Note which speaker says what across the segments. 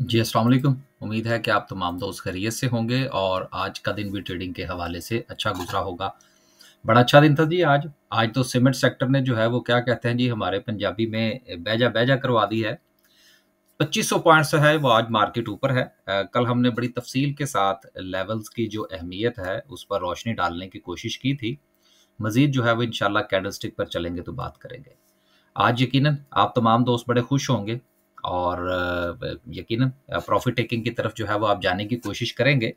Speaker 1: जी, अस्सलाम वालेकुम। उम्मीद है कि आप तमाम दोस्त खैरियत से होंगे और आज का दिन भी ट्रेडिंग के हवाले से अच्छा गुज़रा होगा। बड़ा अच्छा दिन था जी आज। आज तो सीमेंट सेक्टर ने जो है वो क्या कहते हैं जी हमारे पंजाबी में बेजा-बेजा करवा दी है। 2500 पॉइंट से है वो आज मार्केट ऊपर है। कल हमने बड़ी तफ़सील के साथ लेवल्स की जो अहमियत है उस पर रोशनी डालने की कोशिश की थी। मज़ीद जो है वो इंशाल्लाह कैंडलस्टिक पर चलेंगे तो बात करेंगे। आज यकीनन आप तमाम दोस्त बड़े खुश होंगे और यकीनन प्रॉफ़िट टेकिंग की तरफ जो है वो आप जाने की कोशिश करेंगे।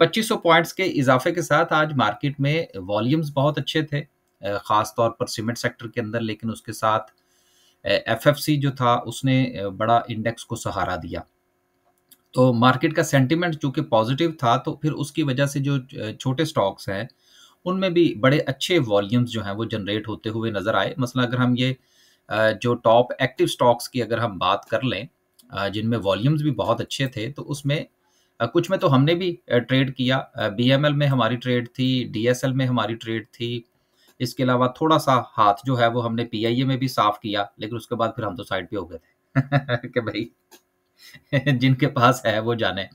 Speaker 1: 2500 पॉइंट्स के इज़ाफ़े के साथ आज मार्केट में वॉल्यूम्स बहुत अच्छे थे, ख़ास तौर पर सीमेंट सेक्टर के अंदर, लेकिन उसके साथ एफएफसी जो था उसने बड़ा इंडेक्स को सहारा दिया। तो मार्केट का सेंटिमेंट चूँकि पॉज़िटिव था तो फिर उसकी वजह से जो छोटे स्टॉक्स हैं, उनमें भी बड़े अच्छे वॉल्यूम्स जो हैं वो जनरेट होते हुए नज़र आए। मसलन अगर हम ये जो टॉप एक्टिव स्टॉक्स की अगर हम बात कर लें, जिनमें वॉल्यूम्स भी बहुत अच्छे थे, तो उसमें कुछ में तो हमने भी ट्रेड किया। बीएमएल में हमारी ट्रेड थी, डीएसएल में हमारी ट्रेड थी। इसके अलावा थोड़ा-सा हाथ जो है वो हमने पीआईए में भी साफ़ किया, लेकिन उसके बाद फिर हम तो साइड पे हो गए थे कि भई जिनके पास है वो जाने।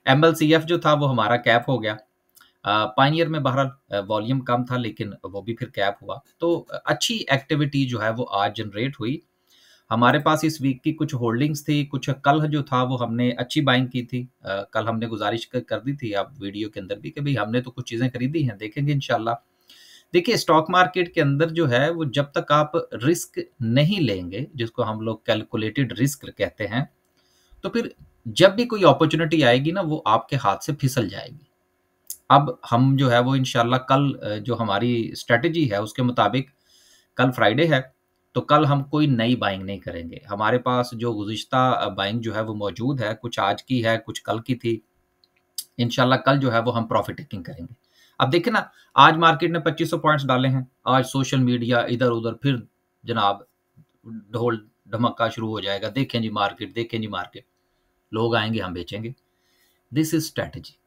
Speaker 1: एमएलसीएफ जो था वो हमारा कैप हो गया। पायनियर में बहरहाल वॉल्यूम कम था लेकिन वो भी फिर कैप हुआ। तो अच्छी एक्टिविटी जो है वो आज जनरेट हुई। हमारे पास इस वीक की कुछ होल्डिंग्स थी, कुछ कल जो था वो हमने अच्छी बाइंग की थी। कल हमने गुज़ारिश क कर दी थी आप वीडियो के अंदर भी कि भई हमने तो कुछ चीज़ें खरीदी हैं, देखेंगे इंशाल्लाह। देखिए स्टॉक मार्केट के अंदर जो है वो जब तक आप रिस्क नहीं लेंगे, जिसको हम लोग कैलकुलेटेड रिस्क कहते हैं, तो फिर जब भी कोई अपॉर्च्युनिटी आएगी ना वो आपके हाथ से फिसल जाएगी। अब हम जो है वो इंशाल्लाह कल जो हमारी स्ट्रैटेजी है उसके मुताबिक कल फ्राइडे है, तो कल हम कोई नई बाइंग नहीं करेंगे। हमारे पास जो गुज़िश्ता बाइंग जो है वो मौजूद है, कुछ आज की है, कुछ कल की थी। इंशाल्लाह कल जो है वो हम प्रॉफ़िट टेकिंग करेंगे। अब देखिए ना, आज मार्केट ने 2500 पॉइंट्स डाले हैं, आज सोशल मीडिया इधर-उधर फिर जनाब ढोल ढमक्का शुरू हो जाएगा, देखें जी मार्केट, देखें जी मार्केट। लोग आएँगे, हम बेचेंगे। This is strategy.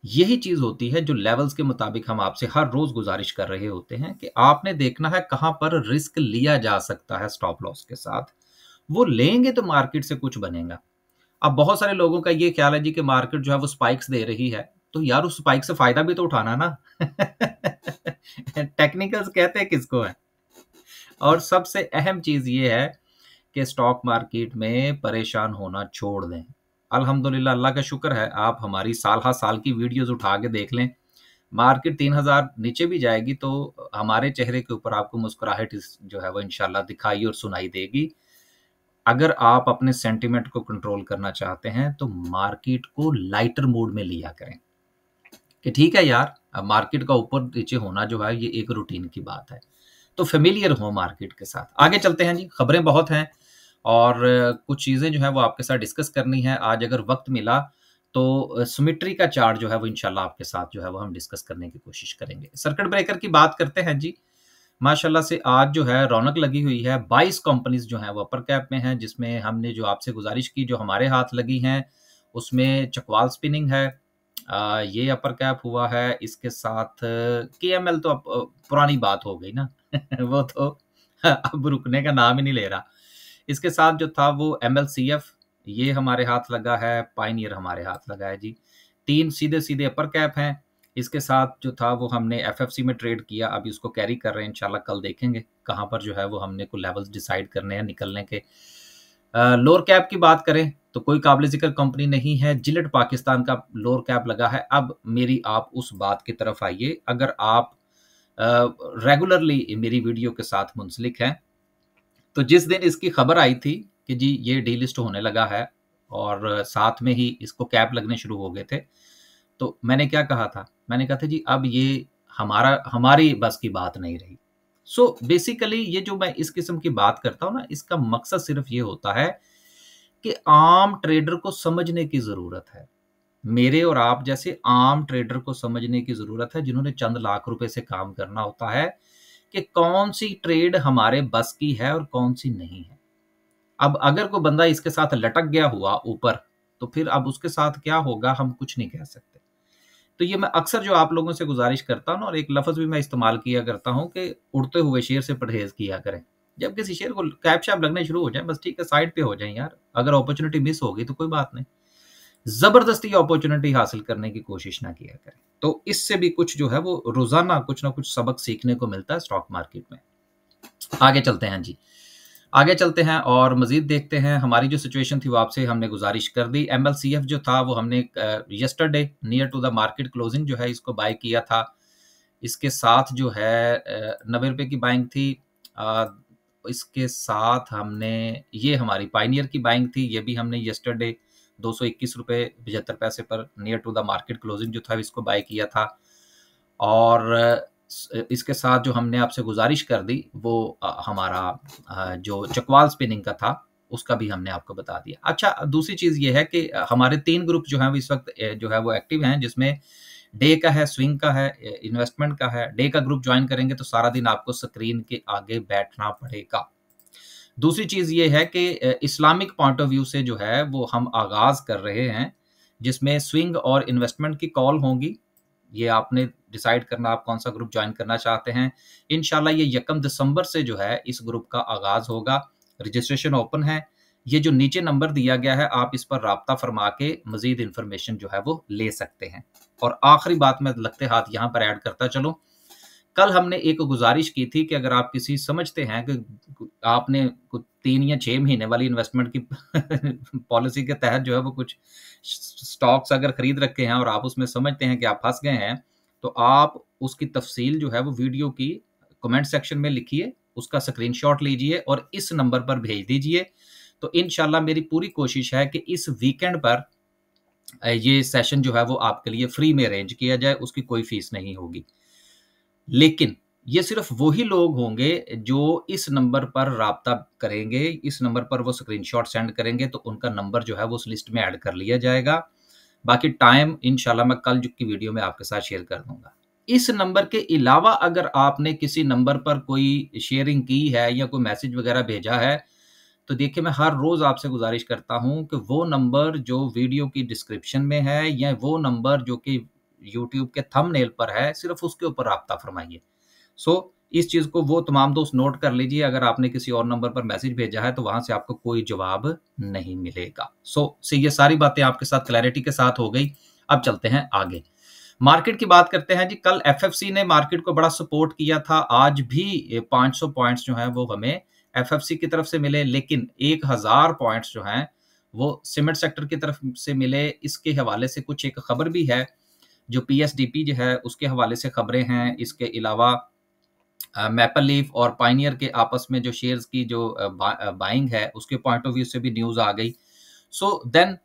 Speaker 1: यही चीज़ होती है जो लेवल्स के मुताबिक हम आपसे हर रोज़ गुज़ारिश कर रहे होते हैं कि आपने देखना है कहाँ पर रिस्क लिया जा सकता है स्टॉप लॉस के साथ। वो लेंगे तो मार्केट से कुछ बनेगा। अब बहुत सारे लोगों का ये ख़्याल है जी कि मार्केट जो है वो स्पाइक्स दे रही है, तो यार उस स्पाइक से फ़ायदा भी तो उठाना ना। टेक्निकल्स कहते हैं किसको है? और सबसे अहम चीज़ ये है कि स्टॉक मार्केट में परेशान होना छोड़ दें। अल्हम्दुलिल्लाह अल्लाह का शुक्र है आप हमारी साल हर साल की वीडियोज़ उठा के देख लें। मार्केट 3000 नीचे भी जाएगी तो हमारे चेहरे के ऊपर आपको मुस्कुराहट इस जो है वो इंशाल्लाह दिखाई और सुनाई देगी। अगर आप अपने सेंटिमेंट को कंट्रोल करना चाहते हैं तो मार्केट को लाइटर मोड में लिया करें कि ठीक है यार, मार्केट का ऊपर-नीचे होना जो है ये एक रूटीन की बात है। तो फ़ैमिलियर हों मार्केट के साथ। आगे चलते हैं जी, खबरें बहुत हैं और कुछ चीज़ें जो हैं वो आपके साथ डिस्कस करनी है। आज अगर वक़्त मिला तो सिमेट्री का चार्ट जो है वो इंशाल्लाह आपके साथ जो है वो हम डिस्कस करने की कोशिश करेंगे। सर्किट ब्रेकर की बात करते हैं जी। माशाल्लाह से आज जो है रौनक लगी हुई है। 22 कंपनीज़ जो हैं वो अपर कैप में हैं, जिसमें हमने जो आपसे गुज़ारिश की जो हमारे हाथ लगी हैं, उसमें चकवाल स्पिनिंग है। ये अपर कैप हुआ है। इसके साथ केएमएल तो अब पुरानी बात हो गई ना। वो तो अब रुकने का नाम ही नहीं ले रहा। इसके साथ जो था वो एमएलसीएफ ये हमारे हाथ लगा है, पायनियर हमारे हाथ लगा है जी। 3 सीधे-सीधे अपर कैप हैं। इसके साथ जो था वो हमने एफएफसी में ट्रेड किया, अभी उसको कैरी कर रहे हैं, इंशाल्लाह कल देखेंगे कहाँ पर जो है वो हमने को लेवल्स डिसाइड करने हैं निकलने के। लोअर कैप की बात करें तो कोई काबिल ज़िक्र कंपनी नहीं है, जिलेट पाकिस्तान का लोअर कैप लगा है। अब मेरी आप उस बात की तरफ आइए, अगर आप रेगुलरली मेरी वीडियो के साथ मुंसलिक हैं, तो जिस दिन इसकी खबर आई थी कि जी ये डीलिस्ट होने लगा है और साथ में ही इसको कैप लगने शुरू हो गए थे, तो मैंने क्या कहा था? मैंने कहा था जी अब ये हमारी बस की बात नहीं रही। सो बेसिकली ये जो मैं इस किस्म की बात करता हूँ ना, इसका मकसद सिर्फ़ ये होता है कि आम ट्रेडर को समझने की ज़रूरत है। मेरे और आप जैसे आम ट्रेडर को समझने की ज़रूरत है, जिन्होंने चंद लाख रुपए से काम करना होता है, कि कौन-सी ट्रेड हमारे बस की है और कौन-सी नहीं है। अब अगर कोई बंदा इसके साथ लटक गया हुआ ऊपर, तो फिर अब उसके साथ क्या होगा हम कुछ नहीं कह सकते। तो ये मैं अक्सर जो आप लोगों से गुज़ारिश करता हूँ ना और एक लफ़्ज़ भी मैं इस्तेमाल किया करता हूँ कि उड़ते हुए शेर से परहेज़ किया करें। जब किसी शेयर को कैप शैप लगने शुरू हो जाए, बस ठीक है, साइड पे हो जाए यार। अगर अपॉर्चुनिटी मिस होगी तो कोई बात नहीं, जबरदस्ती अपॉर्चुनिटी हासिल करने की कोशिश ना किया करें। तो इससे भी कुछ जो है वो रोजाना कुछ ना कुछ सबक सीखने को मिलता है स्टॉक मार्केट में। आगे चलते हैं जी, आगे चलते हैं और मजीद देखते हैं। हमारी जो सिचुएशन थी वो आपसे हमने गुजारिश कर दी। MLCF जो था वो हमने yesterday near to the market closing जो है इसको बाय किया था। इसके साथ जो है 90 रुपए की बाइंग थी। इसके साथ हमने, ये हमारी पाइनियर की बाइंग थी, ये भी हमने यस्टरडे 221 रुपए 75 पैसे पर near to the market closing जो था इसको बाय किया था। और इसके साथ जो हमने आपसे गुजारिश कर दी वो हमारा जो चकवाल स्पिनिंग का था उसका भी हमने आपको बता दिया। अच्छा, दूसरी चीज़ ये है कि हमारे 3 ग्रुप जो हैं वो इस वक्त जो है वो एक्टिव हैं, जिसमें डे का है, स्विंग का है, इन्वेस्टमेंट का है। डे का ग्रुप ज्वाइन करेंगे तो सारा दिन आपको स्क्रीन के आगे बैठना पड़ेगा। दूसरी चीज़ ये है कि इस्लामिक पॉइंट ऑफ व्यू से जो है वो हम आगाज़ कर रहे हैं, जिसमें स्विंग और इन्वेस्टमेंट की कॉल होंगी। ये आपने डिसाइड करना आप कौन सा ग्रुप ज्वाइन करना चाहते हैं। इंशाल्लाह ये 1 दिसंबर से जो है इस ग्रुप का आगाज़ होगा। रजिस्ट्रेशन ओपन है। ये जो नीचे नंबर दिया गया है आप इस पर राब्ता फरमा के मज़ीद इन्फॉर्मेशन जो है वो ले सकते हैं। और आखिरी बात मैं लगते हाथ यहाँ पर ऐड करता चलूँ, कल हमने एक गुजारिश की थी कि अगर आप किसी समझते हैं कि आपने 3 या 6 महीने वाली इन्वेस्टमेंट की पॉलिसी के तहत जो है वो कुछ स्टॉक्स अगर खरीद रखे हैं और आप उसमें समझते हैं कि आप फंस गए हैं, तो आप उसकी तफसील जो है वो वीडियो की कमेंट सेक्शन में लिखिए, उसका स्क्रीनशॉट लीजिए और इस नंबर पर भेज दीजिए। तो इंशाल्लाह मेरी पूरी कोशिश है कि इस वीकेंड पर ये सेशन जो है वो आपके लिए फ्री में अरेंज किया जाए, उसकी कोई फीस नहीं होगी। लेकिन ये सिर्फ वही लोग होंगे जो इस नंबर पर राब्ता करेंगे, इस नंबर पर वो स्क्रीनशॉट सेंड करेंगे तो उनका नंबर जो है वो उस लिस्ट में ऐड कर लिया जाएगा। बाकी टाइम इंशाल्लाह मैं कल की वीडियो में आपके साथ शेयर कर दूंगा। इस नंबर के अलावा अगर आपने किसी नंबर पर कोई शेयरिंग की है या कोई मैसेज वगैरह भेजा है, तो देखिए मैं हर रोज आपसे गुजारिश करता हूं कि वो नंबर जो वीडियो की डिस्क्रिप्शन में है या वो नंबर जो कि यूट्यूब के थंबनेल पर है, सिर्फ उसके ऊपर राब्ता फरमाइए। इस चीज को वो तमाम दोस्त नोट कर लीजिए, अगर आपने किसी और नंबर पर मैसेज भेजा है तो वहां से आपको कोई जवाब नहीं मिलेगा। ये सारी बातें आपके साथ क्लैरिटी के साथ हो गई। अब चलते हैं आगे, मार्केट की बात करते हैं जी। कल एफएफसी ने मार्केट को बड़ा सपोर्ट किया था। आज भी 500 पॉइंट्स जो हैं वो हमें एफएफसी की तरफ से मिले, लेकिन 1000 पॉइंट्स जो हैं वो सीमेंट सेक्टर की तरफ से मिले। इसके हवाले से कुछ एक खबर भी है, जो पीएसडीपी जो है उसके हवाले से खबरें हैं। इसके अलावा मैपल लीफ और पाइनियर के आपस में जो शेयर्स की जो बाइंग है उसके पॉइंट ऑफ व्यू से भी न्यूज आ गई। देन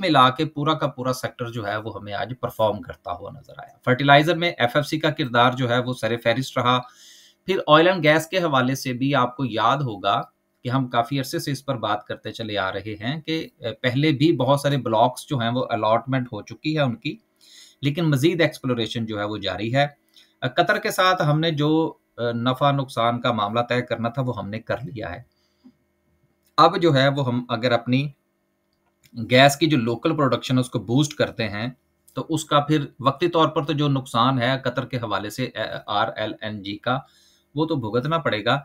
Speaker 1: मिला के पूरा का पूरा सेक्टर जो है वो हमें आज परफॉर्म करता हुआ नजर आया। फर्टिलाइजर में एफएफसी का किरदार जो है वो सरे फहरिस्त रहा। फिर ऑयल एंड गैस के हवाले से भी आपको याद होगा कि हम काफी अरसे से इस पर बात करते चले आ रहे हैं कि पहले भी बहुत सारे ब्लॉक्स जो हैं वो अलॉटमेंट हो चुकी है उनकी, लेकिन मजीद एक्सप्लोरेशन जो है वो जारी है। कतर के साथ हमने जो नफा नुकसान का मामला तय करना था वो हमने कर लिया है। अब जो है वो हम अगर अपनी गैस की जो लोकल प्रोडक्शन है उसको बूस्ट करते हैं तो उसका फिर वक्ती तौर पर तो जो नुकसान है कतर के हवाले से RLNG का वो तो भुगतना पड़ेगा,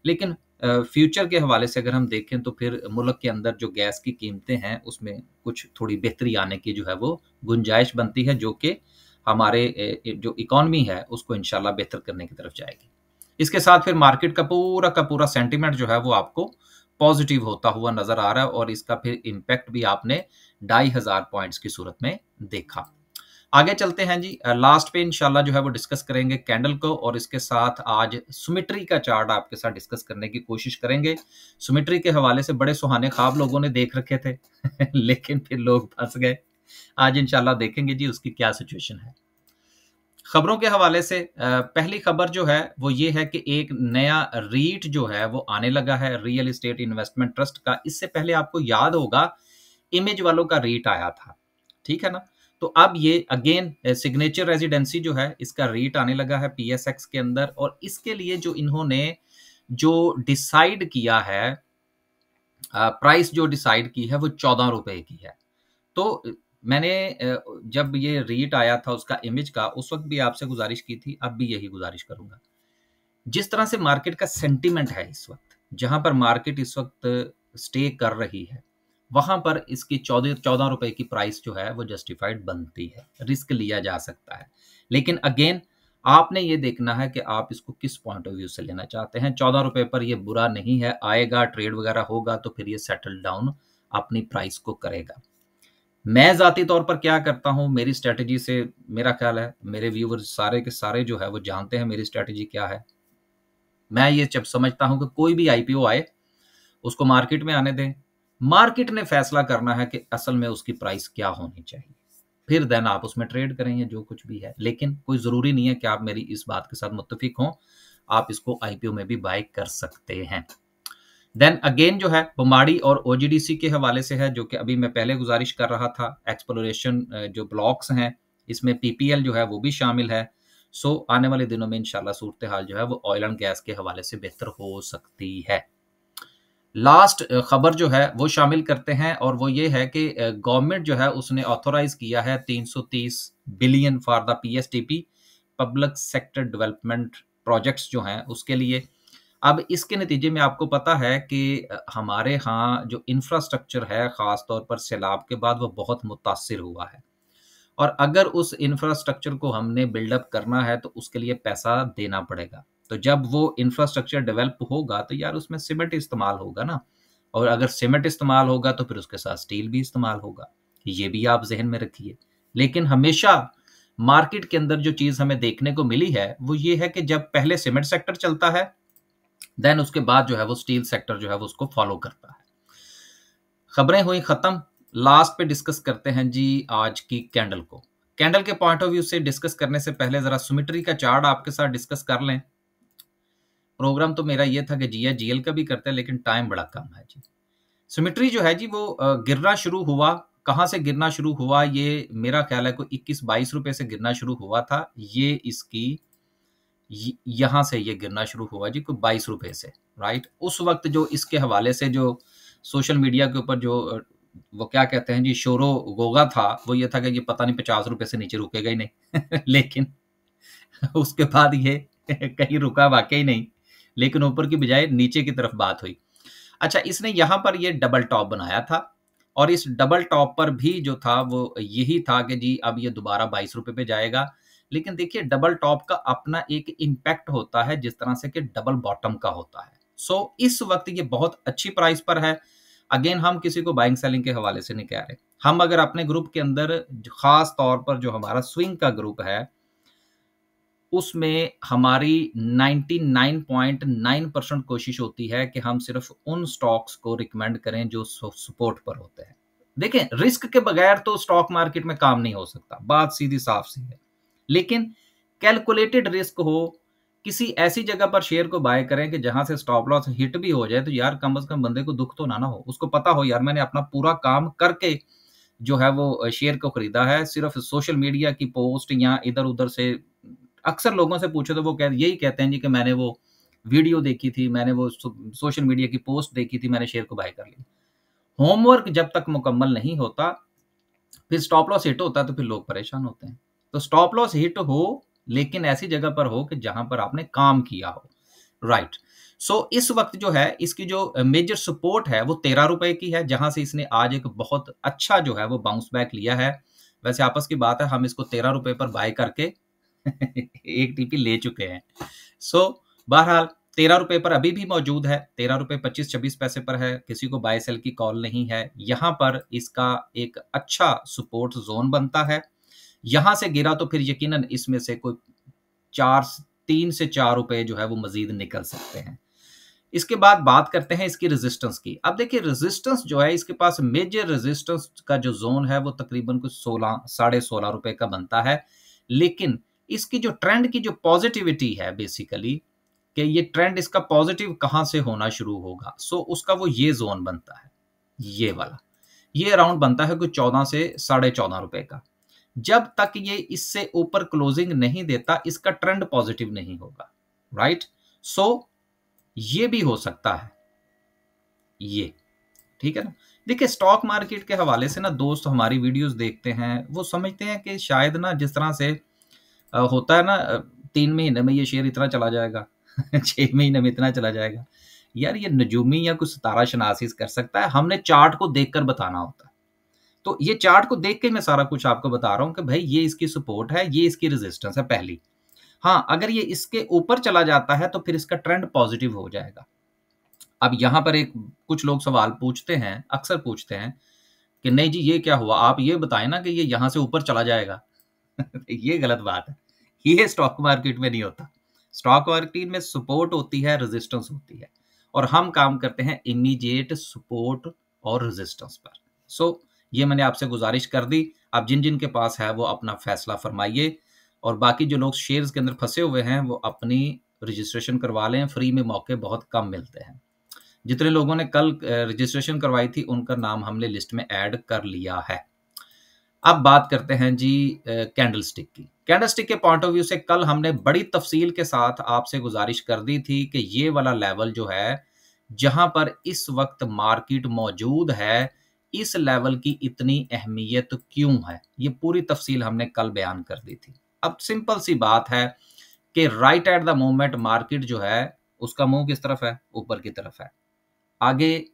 Speaker 1: लेकिन फ्यूचर के हवाले से अगर हम देखें तो फिर मुल्क के अंदर जो गैस की कीमतें हैं उसमें कुछ थोड़ी बेहतरी आने की जो है वो गुंजाइश बनती है, जो कि हमारे जो इकॉनमी है उसको इंशाल्लाह बेहतर करने की तरफ जाएगी। इसके साथ फिर मार्केट का पूरा सेंटीमेंट जो है वो आपको पॉजिटिव होता हुआ नजर आ रहा है और इसका फिर इम्पैक्ट भी आपने 2500 पॉइंट्स की सूरत में देखा। आगे चलते हैं जी, लास्ट पे इंशाल्लाह जो है वो डिस्कस करेंगे कैंडल को, और इसके साथ आज सुमिट्री का चार्ट आपके साथ डिस्कस करने की कोशिश करेंगे। सुमिट्री के हवाले से बड़े सुहाने ख्वाब लोगों ने देख रखे थे लेकिन फिर लोग फंस गए। आज इंशाल्लाह देखेंगे जी उसकी क्या सिचुएशन है। खबरों के हवाले से पहली खबर जो है वो ये है कि एक नया रीट जो है वो आने लगा है, रियल एस्टेट इन्वेस्टमेंट ट्रस्ट का। इससे पहले आपको याद होगा इमेज वालों का रीट आया था, ठीक है ना। तो अब ये अगेन सिग्नेचर रेजिडेंसी जो है इसका रीट आने लगा है PSX के अंदर, और इसके लिए जो इन्होंने जो डिसाइड किया है प्राइस जो डिसाइड की है वो 14 रुपए की है। तो मैंने जब ये रीट आया था उसका इमेज का, उस वक्त भी आपसे गुजारिश की थी, अब भी यही गुजारिश करूंगा। जिस तरह से मार्केट का सेंटीमेंट है इस वक्त, जहां पर मार्केट इस वक्त स्टे कर रही है, वहां पर इसकी 14 रुपए की प्राइस जो है वो जस्टिफाइड बनती है, रिस्क लिया जा सकता है। लेकिन अगेन आपने ये देखना है कि आप इसको किस पॉइंट ऑफ व्यू से लेना चाहते हैं। 14 रुपए पर ये बुरा नहीं है, आएगा ट्रेड वगैरह होगा तो फिर ये सेटल डाउन अपनी प्राइस को करेगा। मैं ज़ाती तौर पर क्या करता हूँ, मेरी स्ट्रैटेजी से मेरा ख्याल है मेरे व्यूवर्स सारे के सारे जो है वो जानते हैं मेरी स्ट्रैटेजी क्या है। मैं ये जब समझता हूँ कि कोई भी आईपीओ आए उसको मार्केट में आने दें, मार्केट ने फैसला करना है कि असल में उसकी प्राइस क्या होनी चाहिए, फिर देन आप उसमें ट्रेड करेंगे जो कुछ भी है। लेकिन कोई ज़रूरी नहीं है कि आप मेरी इस बात के साथ मुत्तफिक हों, आप इसको आईपीओ में भी बाय कर सकते हैं। देन अगेन जो है बमाड़ी और ओजीडीसी के हवाले से है, जो कि अभी मैं पहले गुजारिश कर रहा था। एक्सप्लोरेशन जो ब्लॉक्स हैं इसमें पीपीएल जो है वो भी शामिल है। सो आने वाले दिनों में इंशाल्लाह सूरत हाल जो है वो ऑयल एंड गैस के हवाले से बेहतर हो सकती है। लास्ट खबर जो है वो शामिल करते हैं और वो ये है कि गवर्नमेंट जो है उसने ऑथोराइज किया है 330 billion for the PSTP, public sector development projects जो हैं उसके लिए। अब इसके नतीजे में आपको पता है कि हमारे यहाँ जो इंफ्रास्ट्रक्चर है ख़ास तौर पर सैलाब के बाद वो बहुत मुतासिर हुआ है, और अगर उस इंफ्रास्ट्रक्चर को हमने बिल्डअप करना है तो उसके लिए पैसा देना पड़ेगा। तो जब वो इंफ्रास्ट्रक्चर डेवलप होगा तो यार उसमें सीमेंट इस्तेमाल होगा ना, और अगर सीमेंट इस्तेमाल होगा तो फिर उसके साथ स्टील भी इस्तेमाल होगा, ये भी आप जहन में रखिए। लेकिन हमेशा मार्केट के अंदर जो चीज़ हमें देखने को मिली है वो ये है कि जब पहले सीमेंट सेक्टर चलता है देन उसके बाद जो है वो स्टील सेक्टर जो है वो उसको फॉलो करता है। खबरें हुई खत्म, लास्ट पे डिस्कस करते हैं जी आज की कैंडल को। कैंडल के पॉइंट ऑफ व्यू से डिस्कस करने से पहले जरा सिमेट्री का चार्ट आपके साथ डिस्कस कर लें। प्रोग्राम तो मेरा ये था कि जीएल का भी करते हैं लेकिन टाइम बड़ा कम है जी। सिमेट्री जो है जी वो गिरना शुरू हुआ, कहाँ से गिरना शुरू हुआ, ये मेरा ख्याल है कोई 21-22 रुपए से गिरना शुरू हुआ था। ये इसकी यहाँ से ये गिरना शुरू हुआ जी कोई 22 रुपए से, राइट। उस वक्त जो इसके हवाले से जो सोशल मीडिया के ऊपर जो वो क्या कहते हैं जी शोरो गोगा था, वो ये था कि ये पता नहीं 50 रुपए से नीचे रुकेगा ही नहीं लेकिन उसके बाद ये कहीं रुका वाकई नहीं, लेकिन ऊपर की बजाय नीचे की तरफ बात हुई। अच्छा, इसने यहाँ पर ये डबल टॉप बनाया था और इस डबल टॉप पर भी जो था वो यही था कि जी अब ये दोबारा 22 रुपए पे जाएगा। लेकिन देखिए डबल टॉप का अपना एक इम्पैक्ट होता है जिस तरह से कि डबल बॉटम का होता है। सो इस वक्त ये बहुत अच्छी प्राइस पर है। अगेन हम किसी को बाइंग सेलिंग के हवाले से नहीं कह रहे, हम अगर अपने ग्रुप के अंदर खास तौर पर जो हमारा स्विंग का ग्रुप है उसमें हमारी 99.9% कोशिश होती है कि हम सिर्फ उन स्टॉक्स को रिकमेंड करें जो सपोर्ट पर होते हैं। देखें रिस्क के बगैर तो स्टॉक मार्केट में काम नहीं हो सकता, बात सीधी साफ सी है। लेकिन कैलकुलेटेड रिस्क हो, किसी ऐसी जगह पर शेयर को बाय करें कि जहां से स्टॉप लॉस हिट भी हो जाए तो यार कम से कम बंदे को दुख तो ना हो, उसको पता हो यार मैंने अपना पूरा काम करके जो है वो शेयर को खरीदा है। सिर्फ सोशल मीडिया की पोस्ट या इधर उधर से, अक्सर लोगों से पूछो तो वो यही कहते हैं जी कि मैंने वो वीडियो देखी थी, मैंने वो सोशल मीडिया की पोस्ट देखी थी, मैंने शेयर को बाय कर लिया। होमवर्क जब तक मुकम्मल नहीं होता फिर स्टॉप लॉस हिट होता है तो फिर लोग परेशान होते हैं। तो स्टॉप लॉस हिट हो लेकिन ऐसी जगह पर हो कि जहां पर आपने काम किया हो, राइट। सो इस वक्त जो है इसकी जो मेजर सपोर्ट है वो 13 रुपए की है, जहां से इसने आज एक बहुत अच्छा जो है वो बाउंस बैक लिया है। वैसे आपस की बात है हम इसको 13 रुपए पर बाय करके एक टीपी ले चुके हैं। सो बहरहाल 13 रुपए पर अभी भी मौजूद है, 13 रुपए 25-26 पैसे पर है, किसी को बाय सेल की कॉल नहीं है। यहाँ पर इसका एक अच्छा सपोर्ट जोन बनता है, यहां से गिरा तो फिर यकीनन इसमें से कोई 3 से 4 रुपए जो है वो मजीद निकल सकते हैं। इसके बाद बात करते हैं इसकी रेजिस्टेंस की। अब देखिए रेजिस्टेंस जो है इसके पास मेजर रेजिस्टेंस का जो जोन है वो तकरीबन कुछ 16 रुपए का बनता है। लेकिन इसकी जो ट्रेंड की जो पॉजिटिविटी है बेसिकली कि ये ट्रेंड इसका पॉजिटिव कहां से होना शुरू होगा, सो उसका वो ये जोन बनता है, ये वाला, ये अराउंड बनता है कुछ 14 से 14.5 रुपए का। जब तक ये इससे ऊपर क्लोजिंग नहीं देता इसका ट्रेंड पॉजिटिव नहीं होगा, राइट। सो ये भी हो सकता है, ये ठीक है ना। देखिए स्टॉक मार्केट के हवाले से ना दोस्त हमारी वीडियोस देखते हैं वो समझते हैं कि शायद ना जिस तरह से होता है ना 3 महीने में ये शेयर इतना चला जाएगा 6 महीने में इतना चला जाएगा, यार ये नजूमी या कुछ सितारा शनासी कर सकता है, हमने चार्ट को देखकर बताना होता है। तो ये चार्ट को देख के मैं सारा कुछ आपको बता रहा हूं कि भाई ये इसकी सपोर्ट है, ये इसकी रेजिस्टेंस है पहली। हाँ, अगर ये इसके ऊपर चला जाता है तो फिर इसका ट्रेंड पॉजिटिव हो जाएगा। अब यहां पर एक कुछ लोग सवाल पूछते हैं, अक्सर पूछते हैं कि नहीं जी ये क्या हुआ, आप ये बताएं ना कि ये यहां से ऊपर चला जाएगा। ये गलत बात है, ये स्टॉक मार्केट में नहीं होता। स्टॉक मार्केट में सपोर्ट होती है, रेजिस्टेंस होती है, और हम काम करते हैं इमीडिएट सपोर्ट और रेजिस्टेंस पर। सो ये मैंने आपसे गुजारिश कर दी। आप जिन जिन के पास है वो अपना फैसला फरमाइए, और बाकी जो लोग शेयर्स के अंदर फंसे हुए हैं वो अपनी रजिस्ट्रेशन करवा लें, फ्री में मौके बहुत कम मिलते हैं। जितने लोगों ने कल रजिस्ट्रेशन करवाई थी उनका नाम हमने लिस्ट में ऐड कर लिया है। अब बात करते हैं जी कैंडलस्टिक की। कैंडलस्टिक के पॉइंट ऑफ व्यू से कल हमने बड़ी तफसील के साथ आपसे गुजारिश कर दी थी कि ये वाला लेवल जो है जहां पर इस वक्त मार्केट मौजूद है, इस लेवल की इतनी अहमियत क्यों है, ये पूरी तफसील हमने कल बयान कर दी थी। अब सिंपल सी बात है कि right at the moment market जो है उसका मुंह किस तरफ है, ऊपर की तरफ है। आगे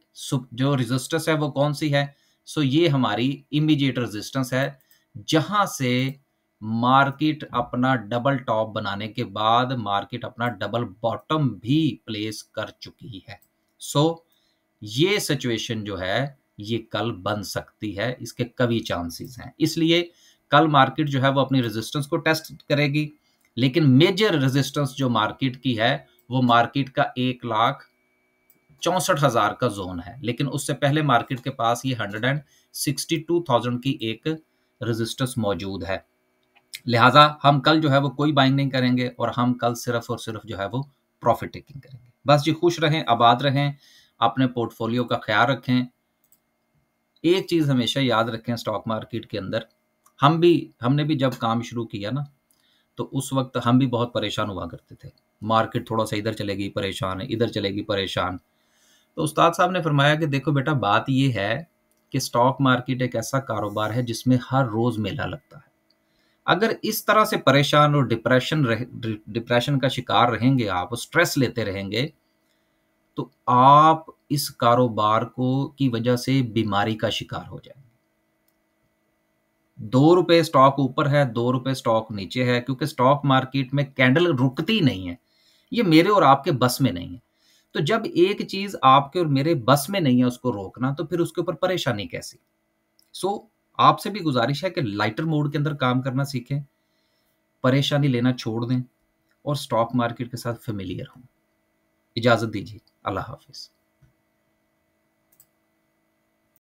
Speaker 1: जो रेजिस्टेंस है वो कौन सी है, सो ये हमारी इमीडिएट रेजिस्टेंस है, जहां से मार्केट अपना डबल टॉप बनाने के बाद मार्केट अपना डबल बॉटम भी प्लेस कर चुकी है। सो ये सिचुएशन जो है ये कल बन सकती है, इसके कभी चांसेस हैं। इसलिए कल मार्केट जो है वो अपनी रेजिस्टेंस को टेस्ट करेगी, लेकिन मेजर रेजिस्टेंस जो मार्केट की है वो मार्केट का 1,64,000 का जोन है, लेकिन उससे पहले मार्केट के पास ये 162,000 की एक रेजिस्टेंस मौजूद है। लिहाजा हम कल जो है वो कोई बाइंग नहीं करेंगे, और हम कल सिर्फ और सिर्फ जो है वो प्रॉफिट टेकिंग करेंगे। बस जी, खुश रहें, आबाद रहें, अपने पोर्टफोलियो का ख्याल रखें। एक चीज हमेशा याद रखें स्टॉक मार्केट के अंदर, हमने भी जब काम शुरू किया ना तो उस वक्त हम भी बहुत परेशान हुआ करते थे। मार्केट थोड़ा सा इधर चलेगी परेशान है, इधर चलेगी परेशान। तो उस्ताद साहब ने फरमाया कि देखो बेटा, बात ये है कि स्टॉक मार्केट एक ऐसा कारोबार है जिसमें हर रोज मेला लगता है। अगर इस तरह से परेशान और डिप्रेशन का शिकार रहेंगे, आप स्ट्रेस लेते रहेंगे, तो आप इस कारोबार को की वजह से बीमारी का शिकार हो जाएंगे। 2 रुपए स्टॉक ऊपर है, 2 रुपए स्टॉक नीचे है, क्योंकि स्टॉक मार्केट में कैंडल रुकती नहीं है। ये मेरे और आपके बस में नहीं है। तो जब एक चीज आपके और मेरे बस में नहीं है उसको रोकना, तो फिर उसके ऊपर परेशानी कैसी। सो आपसे भी गुजारिश है कि लाइटर मोड के अंदर काम करना सीखें, परेशानी लेना छोड़ दें, और स्टॉक मार्केट के साथ फेमिलियर हों। इजाजत दीजिए, अल्लाह हाफिज।